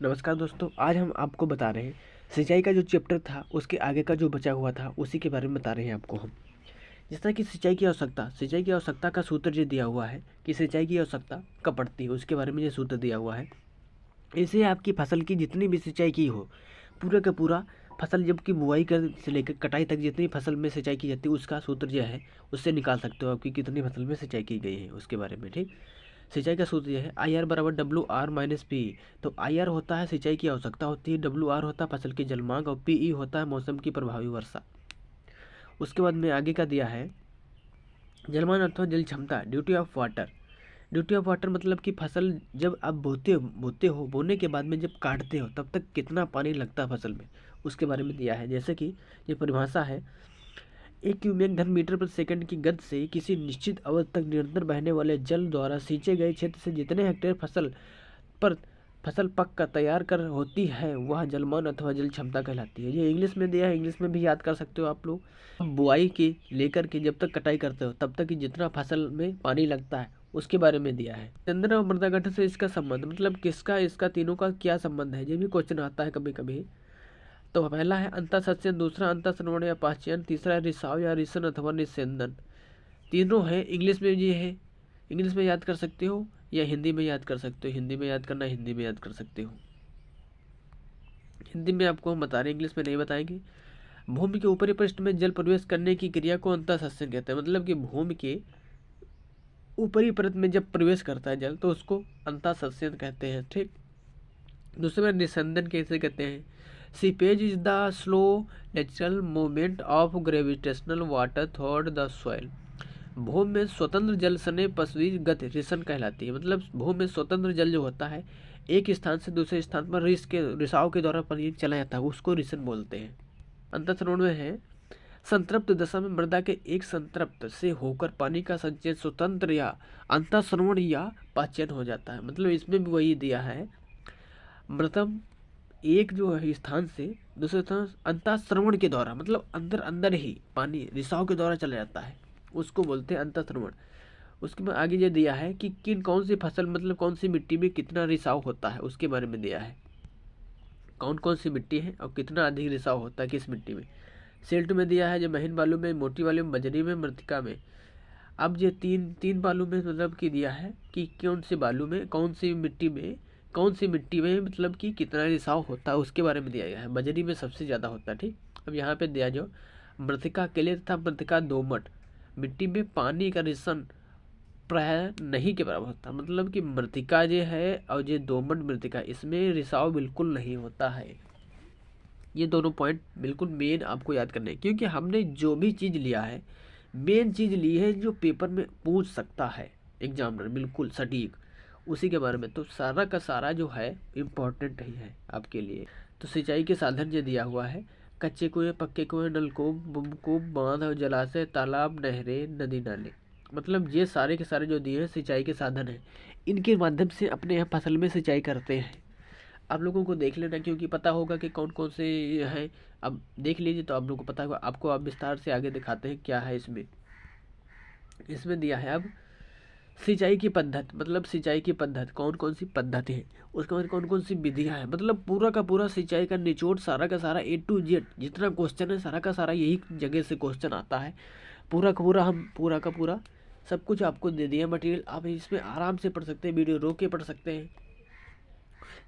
नमस्कार दोस्तों, आज हम आपको बता रहे हैं सिंचाई का जो चैप्टर था उसके आगे का जो बचा हुआ था उसी के बारे में बता रहे हैं आपको हम। जिस तरह की सिंचाई की आवश्यकता का सूत्र जो दिया हुआ है कि सिंचाई की आवश्यकता कब पड़ती है, उसके बारे में ये सूत्र दिया हुआ है। इसे आपकी फसल की जितनी भी सिंचाई की हो, पूरा का पूरा फसल जबकि बुआई कर से लेकर कटाई तक जितनी फसल में सिंचाई की जाती है उसका सूत्र जो है उससे निकाल सकते हो आपकी कितनी फसल में सिंचाई की गई है उसके बारे में। ठीक, सिंचाई का सूत्र यह है आई आर बराबर डब्ल्यू आर माइनस पी। तो आई आर होता है सिंचाई की आवश्यकता होती है, डब्ल्यू आर होता है फसल की जलमांग और पी ई होता है मौसम की प्रभावी वर्षा। उसके बाद में आगे का दिया है जलमान अथवा जल क्षमता, duty of water. Duty of water मतलब कि फसल जब आप बोते हो बोने के बाद में जब काटते हो तब तक कितना पानी लगता है फसल में, उसके बारे में दिया है। जैसे कि ये परिभाषा है, एक क्यूबिक घन मीटर प्रति सेकंड की गति से किसी निश्चित अवधि तक निरंतर बहने वाले जल द्वारा सींचे गए क्षेत्र से जितने हेक्टेयर पर फसल पक कर तैयार कर होती है वह जलमान अथवा जल क्षमता कहलाती है। ये इंग्लिश में दिया है, इंग्लिश में भी याद कर सकते हो आप लोग। बुआई की लेकर के जब तक कटाई करते हो तब तक कि जितना फसल में पानी लगता है उसके बारे में दिया है। चंद्र और मृदा गठन से इसका संबंध मतलब किसका, इसका तीनों का क्या संबंध है, ये भी क्वेश्चन आता है कभी कभी। तो पहला है अंतःसंचयन, दूसरा अंतःश्रवण या पाचयन, तीसरा है रिसाव या रिसन अथवा निस्यंदन। तीनों है, इंग्लिश में ये है, इंग्लिश में याद कर सकते हो या हिंदी में याद कर सकते हो। हिंदी में याद करना, हिंदी में याद कर सकते हो। हिंदी में आपको हम बता रहे हैं, इंग्लिश में नहीं बताएंगे। भूमि के ऊपरी पृष्ठ में जल प्रवेश करने की क्रिया को अंतःसंचयन कहते हैं, मतलब कि भूमि के ऊपरी परत में जब प्रवेश करता है जल तो उसको अंतःसंचयन कहते हैं। ठीक, दूसरे में निस्यंदन कैसे कहते हैं, seepage is the slow natural movement of gravitational water through the soil. भूमि में स्वतंत्र जल सने पसवी गति रिसन कहलाती है, मतलब भूमि में स्वतंत्र जल जो होता है एक स्थान से दूसरे स्थान पर रिसाव के द्वारा पानी चला जाता है उसको रिसन बोलते हैं। अंतःसंचरण में है, संतृप्त दशा में मृदा के एक संतृप्त से होकर पानी का संचयन स्वतंत्र या अंतःसंचरण या पाचन हो जाता है। मतलब इसमें भी वही दिया है, मृतम एक जो है स्थान से दूसरे स्थान अंतःश्रवण के द्वारा, मतलब अंदर अंदर ही पानी रिसाव के द्वारा चला जाता है उसको बोलते हैं अंतःश्रवण। उसके बाद आगे ये दिया है कि कौन सी फसल मतलब कौन सी मिट्टी में कितना रिसाव होता है उसके बारे में दिया है, कौन कौन सी मिट्टी है और कितना अधिक रिसाव होता है किस मिट्टी में। सिल्ट में दिया है जो महीन बालू में, मोटी बालू में, बजरी में, मृतिका में। अब ये तीन बालू में मतलब कि दिया है कि कौन से बालू में कौन सी मिट्टी में मतलब कि कितना रिसाव होता है उसके बारे में दिया गया है। बजरी में सबसे ज़्यादा होता है। ठीक, अब यहाँ पे दिया जो मृतिका के लिए तथा मृतिका दोमट मिट्टी में पानी का रिसन प्राय नहीं के बराबर होता, मतलब कि मृतिका जो है और ये दोमट मृतिका इसमें रिसाव बिल्कुल नहीं होता है। ये दोनों पॉइंट बिल्कुल मेन आपको याद करने हैं, क्योंकि हमने जो भी चीज़ लिया है मेन चीज़ ली है जो पेपर में पूछ सकता है एग्जामिनर, बिल्कुल सटीक उसी के बारे में। तो सारा का सारा जो है इम्पोर्टेंट ही है आपके लिए। तो सिंचाई के साधन जो दिया हुआ है, कच्चे कुएं, पक्के कुएं, नलकूप, बुमकूप, बांध और जलाशय, तालाब, नहरें, नदी नाले, मतलब ये सारे के सारे जो दिए हैं सिंचाई के साधन हैं, इनके माध्यम से अपने यहाँ फसल में सिंचाई करते हैं। आप लोगों को देख लेना, क्योंकि पता होगा कि कौन कौन से हैं। अब देख लीजिए तो आप लोगों को पता होगा। आपको आप विस्तार से आगे दिखाते हैं क्या है इसमें। इसमें दिया है अब सिंचाई की पद्धति, मतलब सिंचाई की पद्धति कौन कौन सी पद्धति है, उसके बाद कौन कौन सी विधियां हैं, मतलब पूरा का पूरा सिंचाई का निचोड़ सारा का सारा A to Z जितना क्वेश्चन है सारा का सारा यही जगह से क्वेश्चन आता है। पूरा का पूरा हम पूरा का पूरा सब कुछ आपको दे दिया मटेरियल, आप इसमें आराम से पढ़ सकते हैं, वीडियो रोक के पढ़ सकते हैं।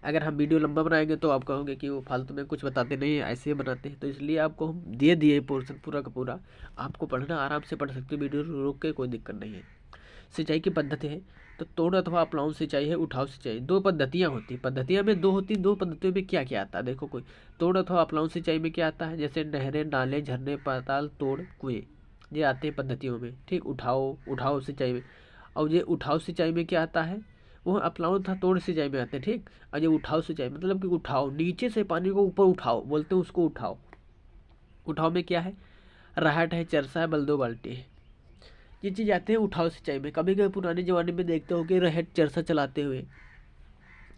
अगर हम वीडियो लंबा बनाएंगे तो आप कहोगे कि वो फालतू में कुछ बताते नहीं है, ऐसे ही बनाते हैं, तो इसलिए आपको हम दे दिए पोर्शन पूरा का पूरा, आपको पढ़ना आराम से पढ़ सकते हो, वीडियो रोक के कोई दिक्कत नहीं है। सिंचाई की पद्धति है तो तोड़ अथवा अपलाउन सिंचाई है, उठाव सिंचाई। दो पद्धतियाँ होती हैं, पद्धतियाँ में दो होती, दो पद्धतियों में क्या क्या आता है देखो। कोई तोड़ अथवा अपलाउन सिंचाई में क्या आता है, जैसे नहरें, नाले, झरने, पाताल, तोड़, कुएँ, ये आते हैं पद्धतियों में। ठीक, उठाव सिंचाई में। और ये उठाव सिंचाई में क्या आता है, वो अपलाउन था तोड़ सिंचाई में आते हैं। ठीक, और ये उठाव सिंचाई मतलब कि उठाव, नीचे से पानी को ऊपर उठाओ बोलते हैं उसको उठाव। उठाव में क्या है, राहट है, चरसा है, बल्दो बाल्टी है, ये चीज़ आते हैं उठाव सिंचाई में। कभी कभी पुराने ज़माने में देखते हो कि रहट चरसा चलाते हुए,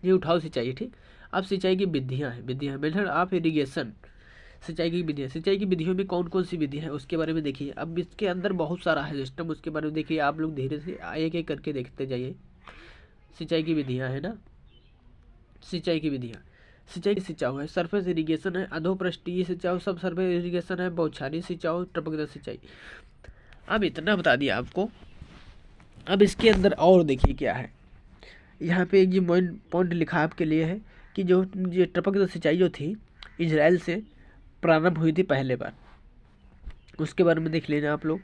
ये उठाव सिंचाई है। ठीक, अब सिंचाई की विधियाँ हैं मेथड ऑफ इरिगेशन। सिंचाई की विधियों में कौन कौन सी विधि है उसके बारे में देखिए। अब इसके अंदर बहुत सारा है सिस्टम, उसके बारे में देखिए। आप लोग धीरे से एक एक करके देखते जाइए। सिंचाई की विधियाँ है ना, सिंचाई की विधियाँ सिंचाई सिंचाई है, सरफेस इरिगेशन है, अधोपृष्ठीय सिंचाई, सब सरफेस इरिगेशन है, बौछारी सिंचाई, टपकदार सिंचाई। अब इतना बता दिया आपको। अब इसके अंदर और देखिए क्या है, यहाँ पे एक ये पॉइंट लिखा आपके लिए है कि जो ये टपकदार सिंचाई जो थी इजराइल से प्रारंभ हुई थी पहले बार, उसके बारे में देख लेना आप लोग।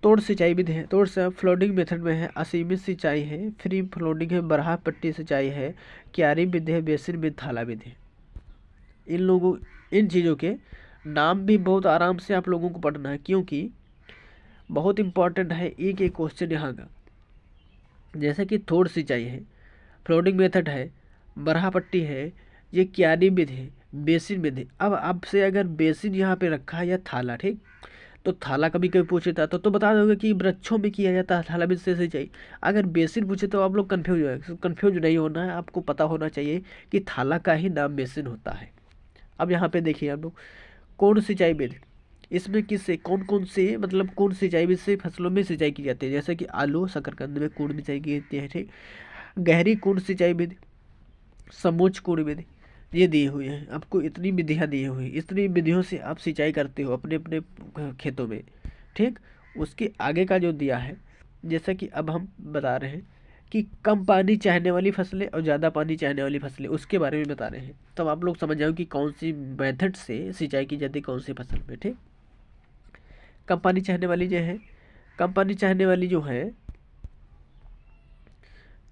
तोड़ सिंचाई विधि है, तोड़ से फ्लोडिंग मेथड में है, असीमित सिंचाई है, फ्री फ्लोडिंग है, बराह पट्टी सिंचाई है, क्यारी विधि है, बेसिन विधि, थाला विधि है। इन चीज़ों के नाम भी बहुत आराम से आप लोगों को पढ़ना है, क्योंकि बहुत इंपॉर्टेंट है एक एक क्वेश्चन यहाँ का। जैसे कि तोड़ सिंचाई है, फ्लोडिंग मेथड है, बराह पट्टी है, ये क्यारी विधि है, बेसिन विधि। अब आपसे अगर बेसिन यहाँ पे रखा है या थाला, ठीक, तो थाला कभी कभी पूछे था तो बता दोगे कि वृक्षों में किया जाता है थाला विधि से सिंचाई। अगर बेसिन पूछे तो आप लोग कन्फ्यूज नहीं होना है, आपको पता होना चाहिए कि थाला का ही नाम बेसिन होता है। अब यहाँ पे देखिए आप लोग, कौन सिंचाई विधि, इसमें किससे कौन कौन से मतलब कौन सिंचाई विधि से फसलों में सिंचाई की जाती है, जैसे कि आलू शकरकंद में कूड़ सिंचाई की जाती है, ठीक। गहरी कूड़ सिंचाई विधि, समोच्च कूड़ विधि, ये दिए हुए हैं आपको, इतनी विधियाँ दी हुई, इतनी विधियों से आप सिंचाई करते हो अपने अपने खेतों में, ठीक। उसके आगे का जो दिया है, जैसा कि अब हम बता रहे हैं कि कम पानी चाहने वाली फसलें और ज़्यादा पानी चाहने वाली फसलें, उसके बारे में बता रहे हैं। तब आप लोग समझ जाओ कि कौन सी मेथड से सिंचाई की जाती है कौन सी फसल में, ठीक। कम पानी चाहने वाली जो है, कम पानी चाहने वाली जो है,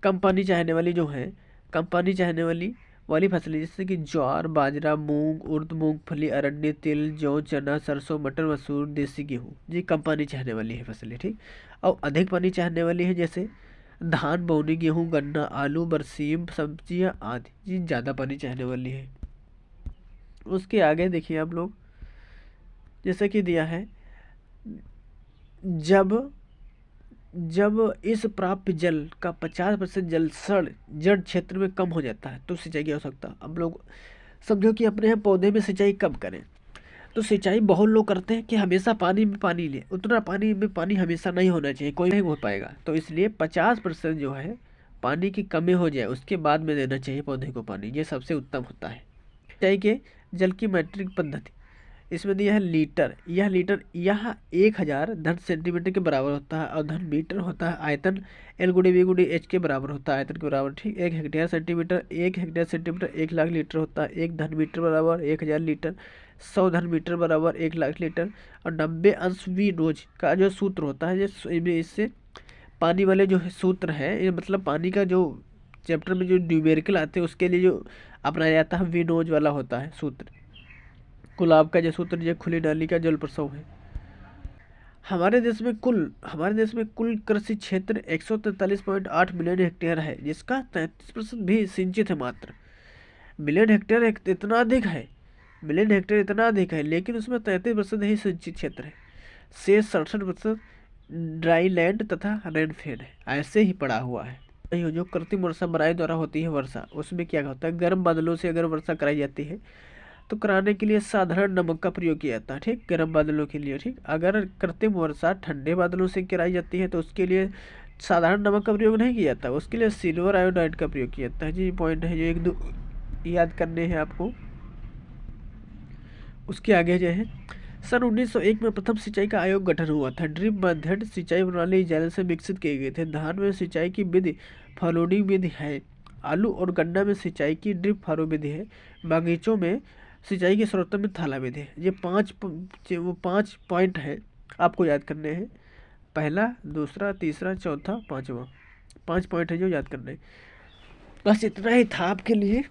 कम पानी चाहने वाली जो है, कम पानी चाहने वाली फसलें जैसे कि ज्वार, बाजरा, मूंग, उर्द, मूंगफली, अरंडी, तिल, जौ, चना, सरसों, मटर, मसूर, देसी गेहूँ, ये कम पानी चाहने वाली है फसलें, ठीक। और अधिक पानी चाहने वाली है जैसे धान, बोनी, गेहूँ, गन्ना, आलू, बरसीम, सब्जियाँ आदि, ये ज़्यादा पानी चाहने वाली है। उसके आगे देखिए आप लोग, जैसे कि दिया है, जब इस प्राप्त जल का 50% जल जड़ क्षेत्र में कम हो जाता है तो सिंचाई की आवश्यकता। अब लोग समझो कि अपने यहाँ पौधे में सिंचाई कब करें, तो सिंचाई बहुत लोग करते हैं कि हमेशा पानी में पानी ले, उतना पानी में पानी हमेशा नहीं होना चाहिए, कोई नहीं हो पाएगा, तो इसलिए 50% जो है पानी की कमी हो जाए उसके बाद में देना चाहिए पौधे को पानी, ये सबसे उत्तम होता है। सिंचाई के जल की मीट्रिक पद्धति, इसमें दिया है लीटर, यह 1000 घन सेंटीमीटर के बराबर होता है, और घन मीटर होता है आयतन, L × V × H के बराबर होता है, आयतन के बराबर, ठीक। 1 हेक्टेयर सेंटीमीटर 1 लाख लीटर होता है, 1 घन मीटर बराबर 1000 लीटर, 100 घन मीटर बराबर 1 लाख लीटर, और 90 अंश V रोज का जो सूत्र होता है, इससे पानी वाले जो सूत्र है, ये मतलब पानी का जो चैप्टर में जो न्यूमेरिकल आते हैं उसके लिए जो अपनाया जाता है वी नोज वाला होता है सूत्र। गुलाब का जो सूत्र जो खुली नाली का जल प्रसव है। हमारे देश में कुल कृषि क्षेत्र 143.8 मिलियन हेक्टेयर है, जिसका 33% भी सिंचित है मात्र। मिलियन हेक्टेयर इतना अधिक है, लेकिन उसमें 33% ही सिंचित क्षेत्र है, से 67% ड्राई लैंड तथा रेनफेड है, ऐसे ही पड़ा हुआ है। जो कृत्रिम वर्षा बराई द्वारा होती है वर्षा, उसमें क्या होता है, गर्म बादलों से अगर वर्षा कराई जाती है तो कराने के लिए साधारण नमक का प्रयोग किया जाता है, ठीक, गर्म बादलों के लिए, ठीक। अगर कृत्रिम वर्षा ठंडे बादलों से कराई जाती है तो उसके लिए साधारण नमक का प्रयोग नहीं किया जाता, उसके लिए सिल्वर आयोडाइड का प्रयोग किया जाता है। जी पॉइंट है जो 1-2 याद करने हैं आपको। उसके आगे जो है, सन 1901 में प्रथम सिंचाई का आयोग गठन हुआ था। ड्रिप मेथड सिंचाई प्रणाली इजराइल से विकसित किए गए थे। धान में सिंचाई की विधि फलोडिंग विधि है। आलू और गन्ना में सिंचाई की ड्रिप फरो विधि है। बागीचों में सिंचाई के स्रोतों में थाला विधि है। ये 5 पॉइंट है आपको याद करने हैं, पहला, दूसरा, तीसरा, चौथा, पाँचवा, 5 पॉइंट है जो याद करने हैं। बस इतना ही था आपके लिए।